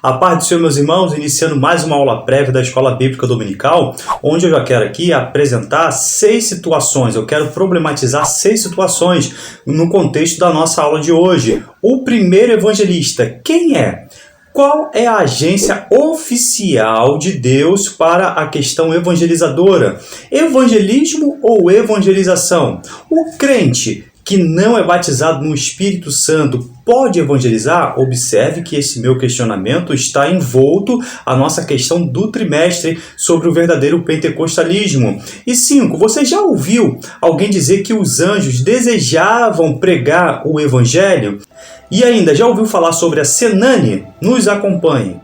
A paz do Senhor, meus irmãos, iniciando mais uma aula prévia da Escola Bíblica Dominical, onde eu já quero aqui apresentar 6 situações, eu quero problematizar 6 situações no contexto da nossa aula de hoje. O primeiro evangelista, quem é? Qual é a agência oficial de Deus para a questão evangelizadora? Evangelismo ou evangelização? O crente que não é batizado no Espírito Santo pode evangelizar? Observe que esse meu questionamento está envolto à nossa questão do trimestre sobre o verdadeiro pentecostalismo. E 5, você já ouviu alguém dizer que os anjos desejavam pregar o evangelho? E ainda, já ouviu falar sobre a Senane? Nos acompanhe.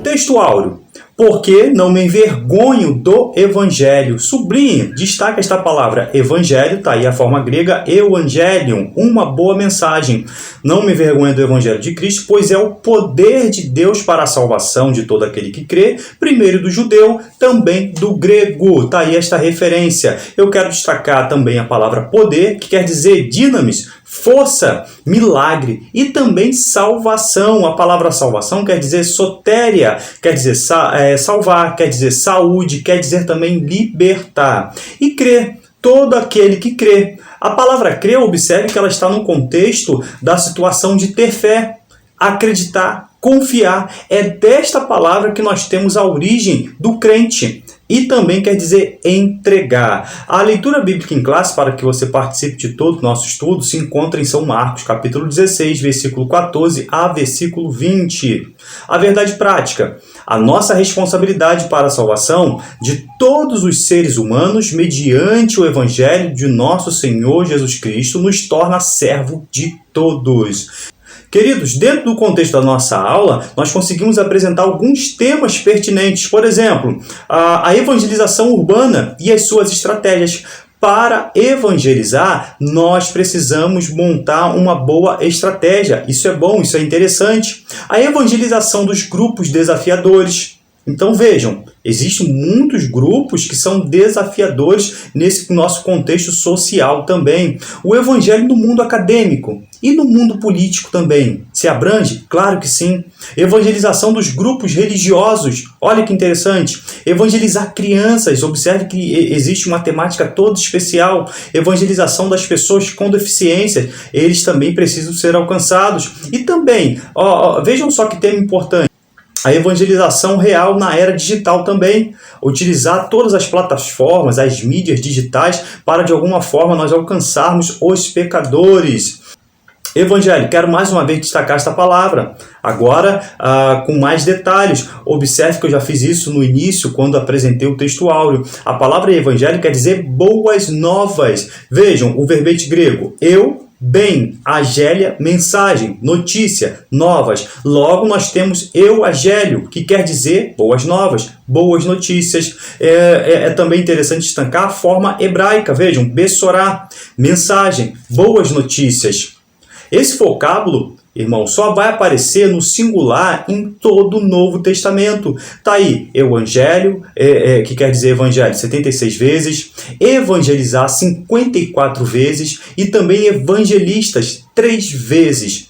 Texto áureo. Porque não me envergonho do evangelho. Sublinhe, destaca esta palavra evangelho, tá aí a forma grega evangelion, uma boa mensagem. Não me envergonho do evangelho de Cristo, pois é o poder de Deus para a salvação de todo aquele que crê, primeiro do judeu, também do grego. Tá aí esta referência. Eu quero destacar também a palavra poder, que quer dizer dinamis, força, milagre e também salvação. A palavra salvação quer dizer sotéria, quer dizer salvar, quer dizer saúde, quer dizer também libertar. E crer, todo aquele que crê. A palavra crer, observe que ela está no contexto da situação de ter fé, acreditar, confiar. É desta palavra que nós temos a origem do crente. E também quer dizer entregar. A leitura bíblica em classe, para que você participe de todo o nosso estudo, se encontra em São Marcos, capítulo 16, versículo 14 a versículo 20. A verdade prática. A nossa responsabilidade para a salvação de todos os seres humanos, mediante o Evangelho de nosso Senhor Jesus Cristo, nos torna servo de todos. Queridos, dentro do contexto da nossa aula, nós conseguimos apresentar alguns temas pertinentes. Por exemplo, a evangelização urbana e as suas estratégias. Para evangelizar, nós precisamos montar uma boa estratégia. Isso é bom, isso é interessante. A evangelização dos grupos desafiadores. Então vejam, existem muitos grupos que são desafiadores nesse nosso contexto social também. O evangelho no mundo acadêmico e no mundo político também. Se abrange? Claro que sim. Evangelização dos grupos religiosos. Olha que interessante. Evangelizar crianças. Observe que existe uma temática toda especial. Evangelização das pessoas com deficiências. Eles também precisam ser alcançados. E também, vejam só que tema importante. A evangelização real na era digital também. Utilizar todas as plataformas, as mídias digitais, para de alguma forma nós alcançarmos os pecadores. Evangelho, quero mais uma vez destacar esta palavra. Agora, com mais detalhes. Observe que eu já fiz isso no início, quando apresentei o texto áureo. A palavra evangelho quer dizer boas novas. Vejam, o verbete grego, bem, agélia, mensagem, notícia, novas. Logo, nós temos euagélio, que quer dizer boas novas, boas notícias. É também interessante destacar a forma hebraica. Vejam, bessorá, mensagem, boas notícias. Esse vocábulo, irmão, só vai aparecer no singular em todo o Novo Testamento. Tá aí, evangelho, que quer dizer evangelho 76 vezes, evangelizar 54 vezes e também evangelistas 3 vezes.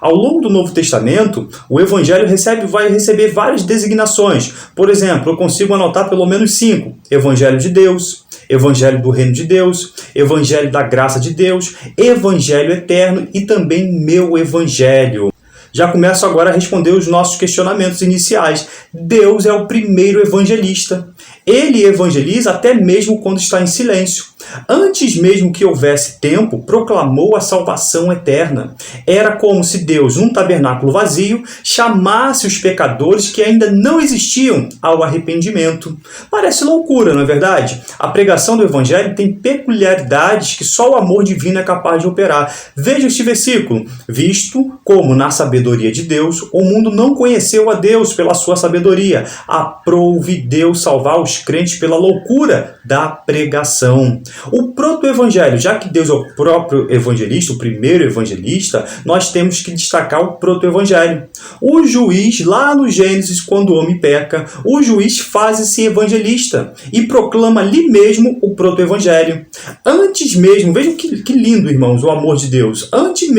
Ao longo do Novo Testamento, o Evangelho vai receber várias designações. Por exemplo, eu consigo anotar pelo menos 5. Evangelho de Deus, Evangelho do Reino de Deus, Evangelho da Graça de Deus, Evangelho Eterno e também meu Evangelho. Já começo agora a responder os nossos questionamentos iniciais. Deus é o primeiro evangelista. Ele evangeliza até mesmo quando está em silêncio. Antes mesmo que houvesse tempo, proclamou a salvação eterna. Era como se Deus, num tabernáculo vazio, chamasse os pecadores que ainda não existiam ao arrependimento. Parece loucura, não é verdade? A pregação do evangelho tem peculiaridades que só o amor divino é capaz de operar. Veja este versículo. Visto como na sabedoria de Deus, o mundo não conheceu a Deus pela sua sabedoria. Aprouve Deus salvar salvar os crentes pela loucura da pregação. O proto-evangelho, já que Deus é o próprio evangelista, o primeiro evangelista, nós temos que destacar o proto-evangelho. O juiz, lá no Gênesis, quando o homem peca, o juiz faz-se evangelista e proclama ali mesmo o proto-evangelho. Antes mesmo, vejam que lindo, irmãos, o amor de Deus. Antes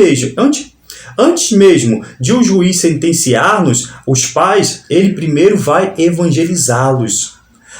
mesmo de o juiz sentenciar-nos, os pais, ele primeiro vai evangelizá-los.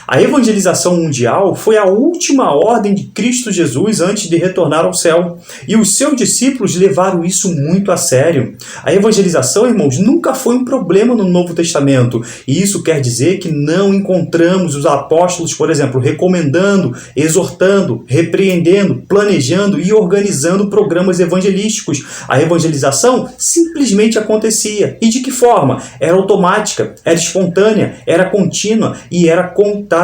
A evangelização mundial foi a última ordem de Cristo Jesus antes de retornar ao céu. E os seus discípulos levaram isso muito a sério. A evangelização, irmãos, nunca foi um problema no Novo Testamento. E isso quer dizer que não encontramos os apóstolos, por exemplo, recomendando, exortando, repreendendo, planejando e organizando programas evangelísticos. A evangelização simplesmente acontecia. E de que forma? Era automática, era espontânea, era contínua e era contagiante.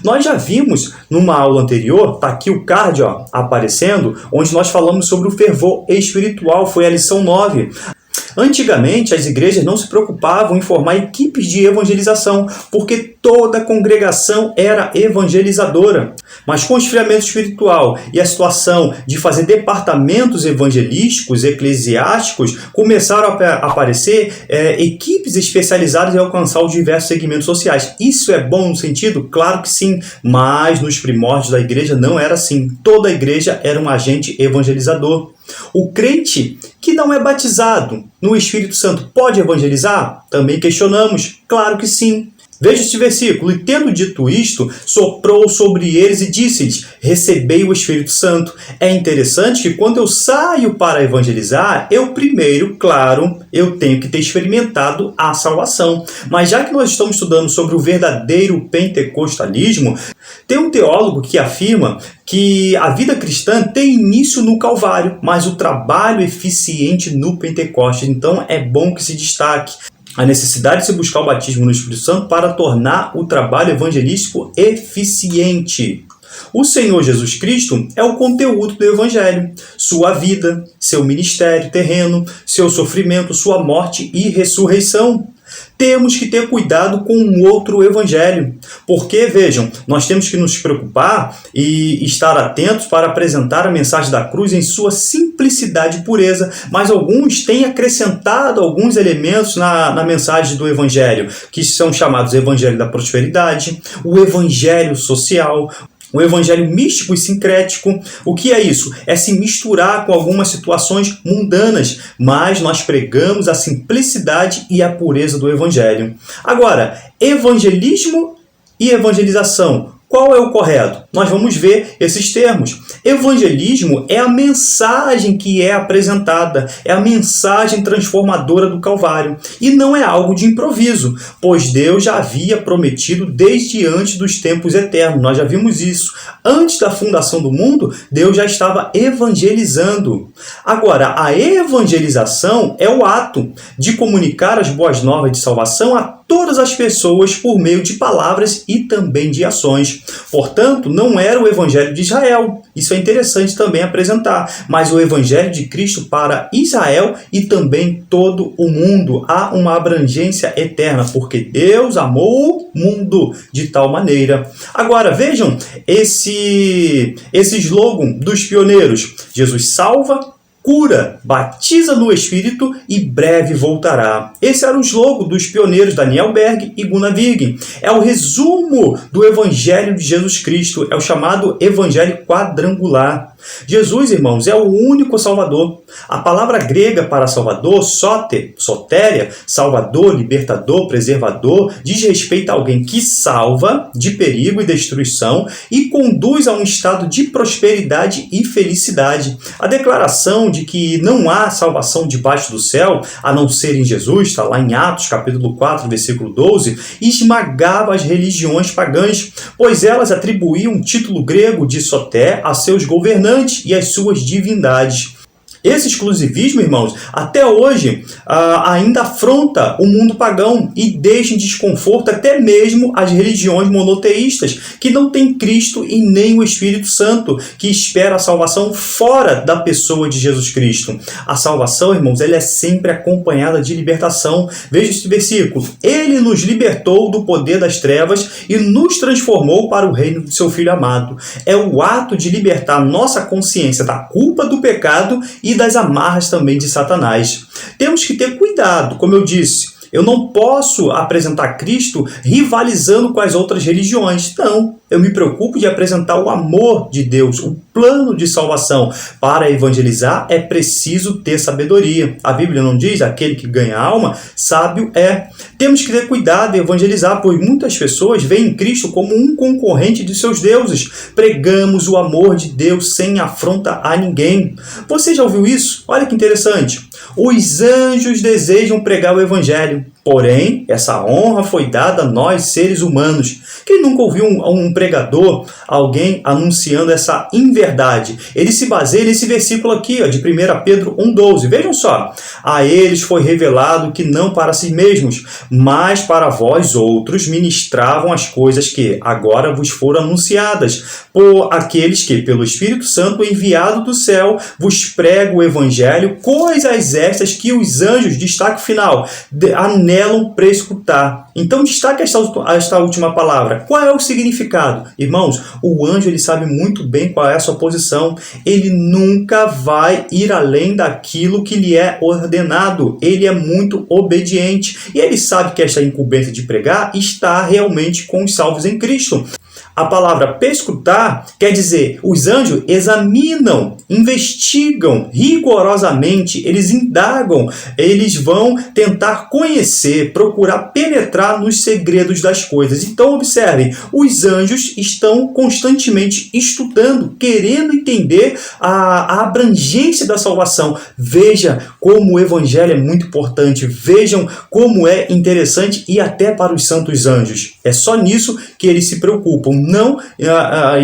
Nós já vimos numa aula anterior, está aqui o card aparecendo, onde nós falamos sobre o fervor espiritual, foi a lição 9. Antigamente, as igrejas não se preocupavam em formar equipes de evangelização, porque toda a congregação era evangelizadora. Mas com o esfriamento espiritual e a situação de fazer departamentos evangelísticos, eclesiásticos, começaram a aparecer equipes especializadas em alcançar os diversos segmentos sociais. Isso é bom no sentido? Claro que sim, mas nos primórdios da igreja não era assim. Toda a igreja era um agente evangelizador. O crente que não é batizado no Espírito Santo pode evangelizar? Também questionamos. Claro que sim. Veja este versículo. E tendo dito isto, soprou sobre eles e disse-lhes, recebei o Espírito Santo. É interessante que quando eu saio para evangelizar, eu primeiro, claro, eu tenho que ter experimentado a salvação. Mas já que nós estamos estudando sobre o verdadeiro pentecostalismo, tem um teólogo que afirma que a vida cristã tem início no Calvário, mas o trabalho eficiente no Pentecostes. Então é bom que se destaque a necessidade de se buscar o batismo no Espírito Santo para tornar o trabalho evangelístico eficiente. O Senhor Jesus Cristo é o conteúdo do Evangelho, sua vida, seu ministério terreno, seu sofrimento, sua morte e ressurreição. Temos que ter cuidado com um outro evangelho, porque, vejam, nós temos que nos preocupar e estar atentos para apresentar a mensagem da cruz em sua simplicidade e pureza, mas alguns têm acrescentado alguns elementos na mensagem do evangelho, que são chamados evangelho da prosperidade, o evangelho social, o evangelho místico e sincrético. O que é isso? É se misturar com algumas situações mundanas, mas nós pregamos a simplicidade e a pureza do evangelho. Agora, evangelismo e evangelização. Qual é o correto? Nós vamos ver esses termos. Evangelismo é a mensagem que é apresentada, é a mensagem transformadora do Calvário. E não é algo de improviso, pois Deus já havia prometido desde antes dos tempos eternos. Nós já vimos isso. Antes da fundação do mundo, Deus já estava evangelizando. Agora, a evangelização é o ato de comunicar as boas novas de salvação a todas as pessoas por meio de palavras e também de ações. Portanto, não era o evangelho de Israel. Isso é interessante também apresentar. Mas o evangelho de Cristo para Israel e também todo o mundo. Há uma abrangência eterna, porque Deus amou o mundo de tal maneira. Agora, vejam esse slogan dos pioneiros. Jesus salva, cura, batiza no Espírito e breve voltará. Esse era o slogan dos pioneiros Daniel Berg e Gunnar Virgin. É o resumo do Evangelho de Jesus Cristo. É o chamado Evangelho quadrangular. Jesus, irmãos, é o único Salvador. A palavra grega para Salvador, sotéria, Salvador, libertador, preservador, diz respeito a alguém que salva de perigo e destruição e conduz a um estado de prosperidade e felicidade. A declaração de que não há salvação debaixo do céu, a não ser em Jesus, está lá em Atos, capítulo 4, versículo 12, esmagava as religiões pagãs, pois elas atribuíam um título grego de soté a seus governantes e às suas divindades. Esse exclusivismo, irmãos, até hoje ainda afronta o mundo pagão e deixa em desconforto até mesmo as religiões monoteístas, que não têm Cristo e nem o Espírito Santo, que espera a salvação fora da pessoa de Jesus Cristo. A salvação, irmãos, ela é sempre acompanhada de libertação. Veja esse versículo. Ele nos libertou do poder das trevas e nos transformou para o reino do seu Filho amado. É o ato de libertar nossa consciência da culpa do pecado e das amarras também de Satanás. Temos que ter cuidado, como eu disse. Eu não posso apresentar Cristo rivalizando com as outras religiões. Não, eu me preocupo de apresentar o amor de Deus, o plano de salvação. Para evangelizar é preciso ter sabedoria. A Bíblia não diz: aquele que ganha alma, sábio é. Temos que ter cuidado em evangelizar, pois muitas pessoas veem Cristo como um concorrente de seus deuses. Pregamos o amor de Deus sem afronta a ninguém. Você já ouviu isso? Olha que interessante. Os anjos desejam pregar o evangelho. Porém, essa honra foi dada a nós, seres humanos. Quem nunca ouviu um pregador, alguém anunciando essa inverdade? Ele se baseia nesse versículo aqui, de 1 Pedro 1,12. Vejam só. A eles foi revelado que não para si mesmos, mas para vós outros ministravam as coisas que agora vos foram anunciadas, por aqueles que, pelo Espírito Santo enviado do céu, vos pregam o evangelho, coisas estas que os anjos, destaque final, anelam para escutar. Então destaque esta última palavra. Qual é o significado? Irmãos, o anjo ele sabe muito bem qual é a sua posição. Ele nunca vai ir além daquilo que lhe é ordenado. Ele é muito obediente. E ele sabe que esta incumbência de pregar está realmente com os salvos em Cristo. A palavra perscrutar quer dizer, os anjos examinam, investigam rigorosamente, eles indagam, eles vão tentar conhecer, procurar penetrar nos segredos das coisas. Então, observem, os anjos estão constantemente estudando, querendo entender a abrangência da salvação. Veja como o evangelho é muito importante, vejam como é interessante e até para os santos anjos. É só nisso que eles se preocupam, não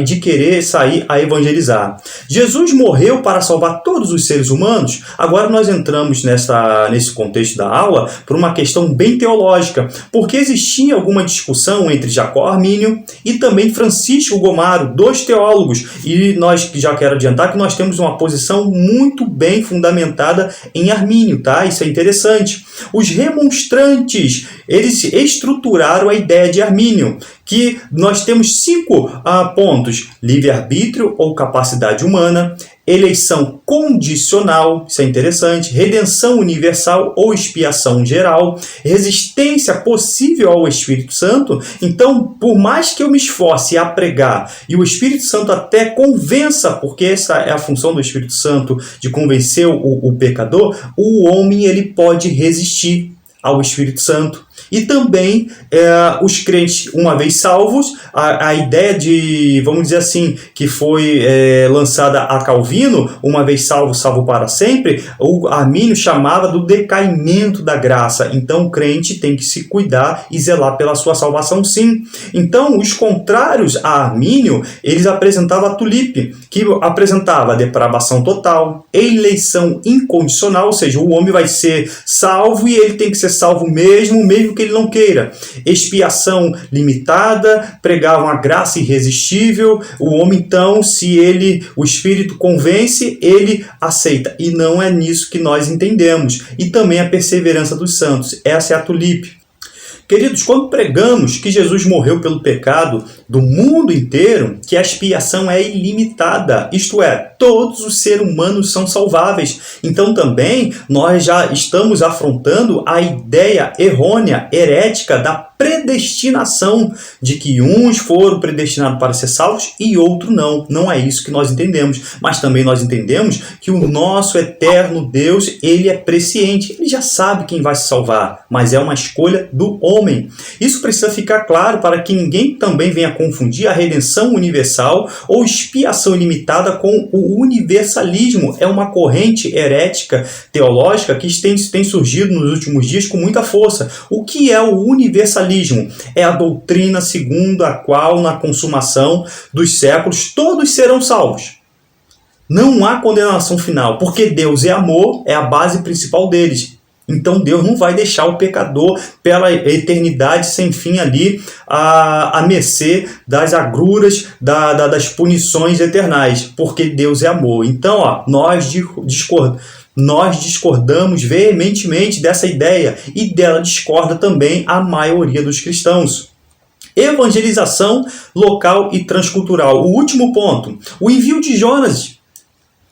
de querer sair a evangelizar. Jesus morreu para salvar todos os seres humanos. Agora nós entramos nesse contexto da aula por uma questão bem teológica, porque existia alguma discussão entre Jacó Armínio e também Francisco Gomaro, dois teólogos, e nós já quero adiantar que nós temos uma posição muito bem fundamentada em Armínio, tá? Isso é interessante. Os remonstrantes, eles estruturaram a ideia de Armínio, que nós temos 5 pontos: livre-arbítrio ou capacidade humana, eleição condicional, isso é interessante, redenção universal ou expiação geral, resistência possível ao Espírito Santo. Então, por mais que eu me esforce a pregar e o Espírito Santo até convença, porque essa é a função do Espírito Santo, de convencer o pecador, o homem ele pode resistir ao Espírito Santo. E também os crentes, uma vez salvos, a ideia de, vamos dizer assim, que foi lançada a Calvino, uma vez salvo, salvo para sempre, o Armínio chamava do decaimento da graça. Então o crente tem que se cuidar e zelar pela sua salvação, sim. Então os contrários a Armínio, eles apresentavam a tulipe, que apresentava a depravação total, eleição incondicional, ou seja, o homem vai ser salvo e ele tem que ser salvo mesmo que ele não queira. Expiação limitada, pregavam a graça irresistível. O homem, então, se o Espírito convence, ele aceita. E não é nisso que nós entendemos. E também a perseverança dos santos. Essa é a tulipe. Queridos, quando pregamos que Jesus morreu pelo pecado do mundo inteiro, que a expiação é ilimitada, isto é, todos os seres humanos são salváveis. Então também nós já estamos afrontando a ideia errônea, herética da predestinação, de que uns foram predestinados para ser salvos e outros não. Não é isso que nós entendemos. Mas também nós entendemos que o nosso eterno Deus, ele é presciente. Ele já sabe quem vai se salvar, mas é uma escolha do homem. Isso precisa ficar claro para que ninguém também venha confundir a redenção universal ou expiação ilimitada com o universalismo. É uma corrente herética teológica que tem surgido nos últimos dias com muita força. O que é o universalismo? É a doutrina segundo a qual, na consumação dos séculos, todos serão salvos. Não há condenação final, porque Deus é amor, é a base principal deles. Então Deus não vai deixar o pecador pela eternidade sem fim ali à mercê das agruras, das punições eternais, porque Deus é amor. Então, nós discordamos veementemente dessa ideia e dela discorda também a maioria dos cristãos. Evangelização local e transcultural. O último ponto, o envio de Jonas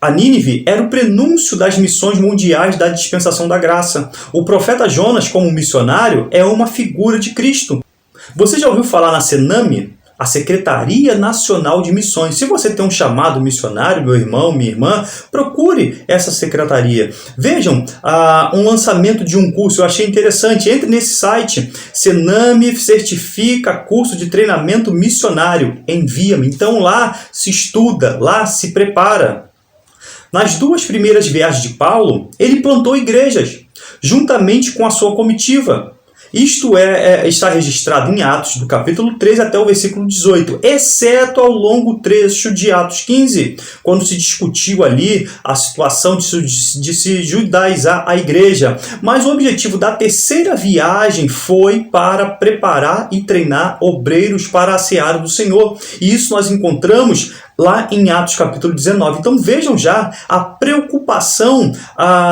a Nínive era o prenúncio das missões mundiais da dispensação da graça. O profeta Jonas, como missionário, é uma figura de Cristo. Você já ouviu falar na Sename? A Secretaria Nacional de Missões. Se você tem um chamado missionário, meu irmão, minha irmã, procure essa secretaria. Vejam um lançamento de um curso, eu achei interessante. Entre nesse site, Sename certifica curso de treinamento missionário. Envia-me. Então lá se estuda, lá se prepara. Nas 2 primeiras viagens de Paulo, ele plantou igrejas, juntamente com a sua comitiva. Isto está registrado em Atos, do capítulo 13 até o versículo 18, exceto ao longo trecho de Atos 15, quando se discutiu ali a situação de se judaizar a igreja. Mas o objetivo da terceira viagem foi para preparar e treinar obreiros para a seara do Senhor. E isso nós encontramos lá em Atos capítulo 19. Então vejam já a preocupação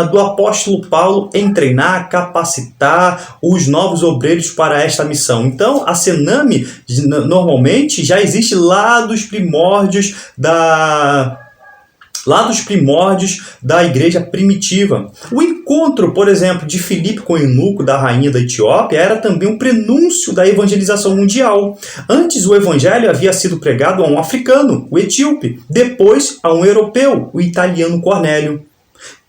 do apóstolo Paulo em treinar, capacitar os novos obreiros para esta missão. Então a Sename normalmente já existe lá dos primórdios da igreja primitiva. O encontro, por exemplo, de Filipe com o eunuco da rainha da Etiópia era também um prenúncio da evangelização mundial. Antes o evangelho havia sido pregado a um africano, o etíope, depois a um europeu, o italiano Cornélio.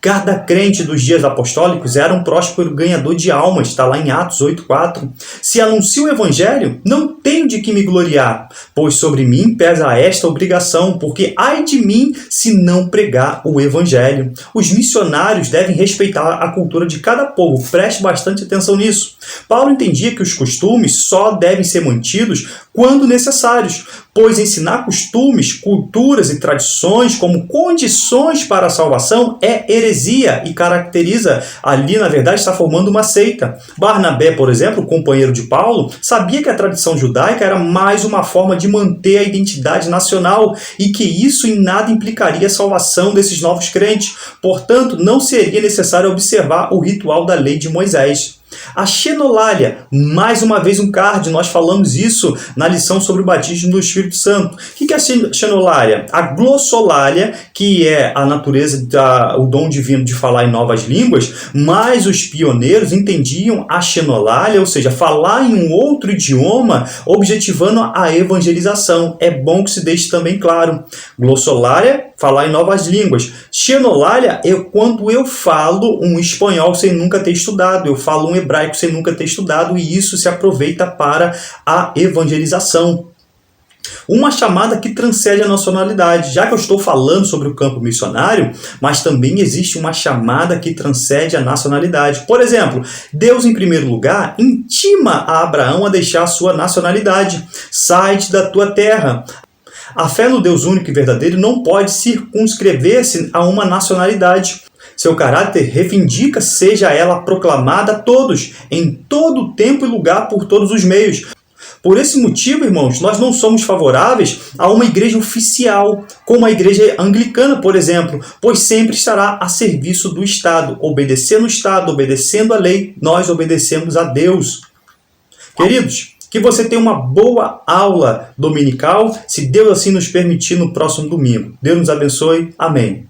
Cada crente dos dias apostólicos era um próspero ganhador de almas, está lá em Atos 8,4. Se anuncio o evangelho, não tenho de que me gloriar, pois sobre mim pesa esta obrigação, porque ai de mim se não pregar o evangelho. Os missionários devem respeitar a cultura de cada povo, preste bastante atenção nisso. Paulo entendia que os costumes só devem ser mantidos quando necessários, pois ensinar costumes, culturas e tradições como condições para a salvação é heresia e caracteriza ali, na verdade, está formando uma seita. Barnabé, por exemplo, companheiro de Paulo, sabia que a tradição judaica era mais uma forma de manter a identidade nacional e que isso em nada implicaria a salvação desses novos crentes. Portanto, não seria necessário observar o ritual da lei de Moisés. A xenolália, mais uma vez um card, nós falamos isso na lição sobre o batismo do Espírito Santo. O que é a xenolália? A glossolalia, que é a natureza, o dom divino de falar em novas línguas, mas os pioneiros entendiam a xenolália, ou seja, falar em um outro idioma, objetivando a evangelização. É bom que se deixe também claro. Glossolalia, falar em novas línguas. Xenolália é quando eu falo um espanhol sem nunca ter estudado, eu falo um hebraico sem nunca ter estudado, e isso se aproveita para a evangelização. Uma chamada que transcende a nacionalidade. Já que eu estou falando sobre o campo missionário, mas também existe uma chamada que transcende a nacionalidade. Por exemplo, Deus, em primeiro lugar, intima a Abraão a deixar a sua nacionalidade. Sai-te da tua terra. A fé no Deus único e verdadeiro não pode circunscrever-se a uma nacionalidade. Seu caráter reivindica, seja ela proclamada a todos, em todo tempo e lugar, por todos os meios. Por esse motivo, irmãos, nós não somos favoráveis a uma igreja oficial, como a igreja anglicana, por exemplo, pois sempre estará a serviço do Estado. Obedecendo o Estado, obedecendo a lei, nós obedecemos a Deus. Queridos, que você tenha uma boa aula dominical, se Deus assim nos permitir, no próximo domingo. Deus nos abençoe. Amém.